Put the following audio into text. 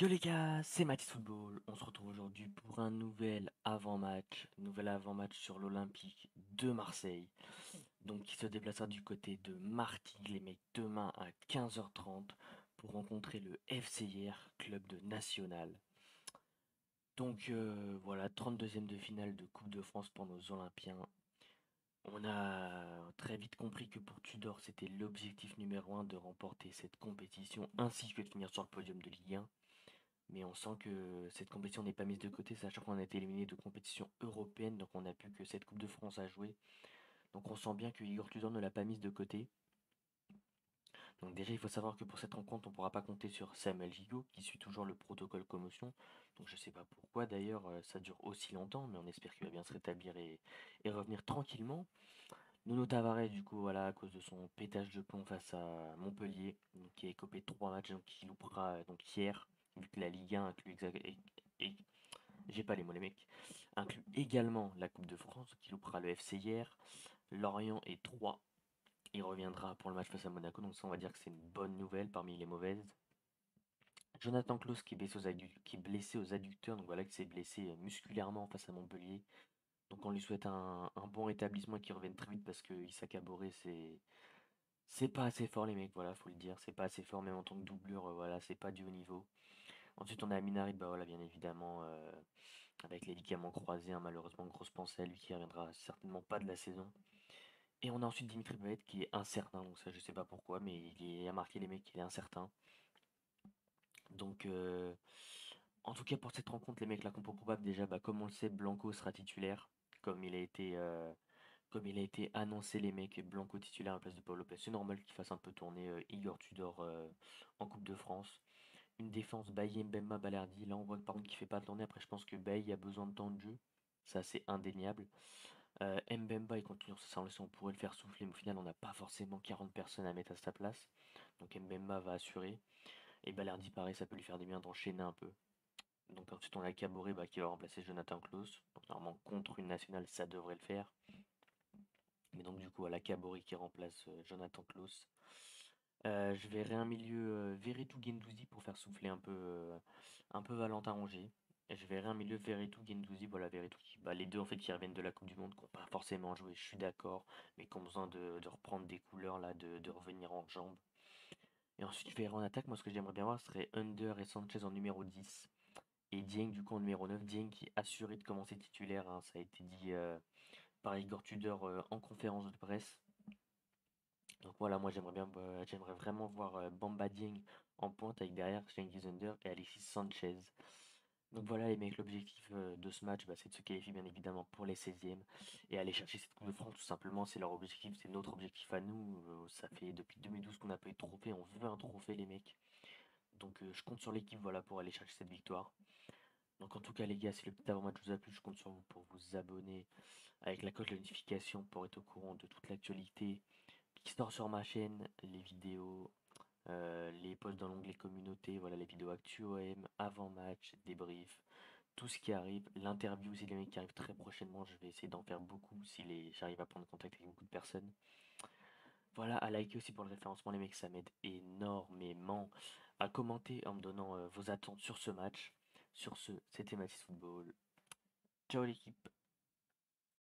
Yo les gars, c'est Mathis Football. On se retrouve aujourd'hui pour un nouvel avant-match sur l'Olympique de Marseille. Donc qui se déplacera du côté de Martigues, les mecs, demain à 15h30 pour rencontrer le FCIR, club de National. Donc voilà, 32e de finale de Coupe de France pour nos Olympiens. On a très vite compris que pour Tudor, c'était l'objectif numéro un de remporter cette compétition ainsi que de finir sur le podium de Ligue 1. Mais on sent que cette compétition n'est pas mise de côté, sachant qu'on a été éliminé de compétitions européennes, donc on n'a plus que cette Coupe de France à jouer. Donc on sent bien que Igor Tudor ne l'a pas mise de côté. Donc déjà, il faut savoir que pour cette rencontre, on ne pourra pas compter sur Samuel Gigot, qui suit toujours le protocole commotion. Donc je ne sais pas pourquoi d'ailleurs ça dure aussi longtemps, mais on espère qu'il va bien se rétablir et revenir tranquillement. Nuno Tavares, du coup, voilà, à cause de son pétage de plomb face à Montpellier, donc, qui a écopé 3 matchs, donc il loupera donc hier, vu que la Ligue 1 inclut j'ai pas les mots les mecs, inclut également la Coupe de France, qui loupera le FC hier, Lorient et 3. Il reviendra pour le match face à Monaco, donc ça on va dire que c'est une bonne nouvelle parmi les mauvaises. Jonathan Klaus qui est blessé aux adducteurs, donc voilà, qui s'est blessé musculairement face à Montpellier. Donc on lui souhaite un bon rétablissement et qu'il revienne très vite parce que Issa Kaboré c'est pas assez fort les mecs, voilà, faut le dire, c'est pas assez fort même en tant que doublure, voilà, c'est pas du haut niveau. Ensuite on a Aminarit, bah voilà, bien évidemment, avec les ligaments croisés, hein, malheureusement grosse pensée à lui qui reviendra certainement pas de la saison. Et on a ensuite Dimitri Payet qui est incertain, donc ça je sais pas pourquoi, mais il a marqué les mecs qu'il est incertain. Donc en tout cas pour cette rencontre, les mecs, la compo probable déjà, bah, comme on le sait, Blanco sera titulaire, comme il a été, euh, comme il a été annoncé les mecs, Blanco titulaire à la place de Paul Lopez. C'est normal qu'il fasse un peu tourner Igor Tudor en Coupe de France. Une défense Bailly, Mbemba, Balerdi. Là on voit par contre qu'il fait pas tourner. Après je pense que Bailly a besoin de temps de jeu. Ça c'est indéniable. Mbemba il continue sur sa lancée, on pourrait le faire souffler, mais au final on n'a pas forcément 40 personnes à mettre à sa place. Donc Mbemba va assurer. Et Balerdi pareil, ça peut lui faire du bien d'enchaîner un peu. Donc ensuite on a Caboret bah, qui va remplacer Jonathan Klaus. Donc normalement contre une nationale ça devrait le faire. Mais donc du coup à la Caboret qui remplace Jonathan Klaus. Je verrai un milieu Veretout Guendouzi pour faire souffler un peu Valentin Rongier. Et je verrai un milieu Veretout Guendouzi, voilà Veretout qui, bah, les deux en fait qui reviennent de la Coupe du Monde, qui n'ont pas forcément joué, je suis d'accord, mais qui ont besoin de reprendre des couleurs là, de revenir en jambes. Et ensuite je verrai en attaque, moi ce que j'aimerais bien voir serait Under et Sanchez en numéro 10. Et Dieng du coup en numéro 9. Dieng qui est assuré de commencer titulaire, hein, ça a été dit par Igor Tudor en conférence de presse. Donc voilà, moi j'aimerais vraiment voir Bamba Dieng en pointe avec derrière Cengiz Under et Alexis Sanchez. Donc voilà les mecs, l'objectif de ce match, bah, c'est de se qualifier bien évidemment pour les 16e et aller chercher cette Coupe de France tout simplement, c'est leur objectif, c'est notre objectif à nous. Ça fait depuis 2012 qu'on n'a pas eu de trophée, on veut un trophée les mecs. Donc je compte sur l'équipe voilà, pour aller chercher cette victoire. Donc en tout cas les gars, si le petit avant-match vous a plu, je compte sur vous pour vous abonner avec la cloche de notification pour être au courant de toute l'actualité qui sort sur ma chaîne, les vidéos, les posts dans l'onglet communauté, voilà les vidéos actu OM, avant-match, débrief, tout ce qui arrive, l'interview aussi les mecs qui arrivent très prochainement, je vais essayer d'en faire beaucoup si j'arrive à prendre contact avec beaucoup de personnes. Voilà, à liker aussi pour le référencement les mecs, ça m'aide énormément. À commenter en me donnant vos attentes sur ce match. Sur ce, c'était Mathis Football. Ciao l'équipe.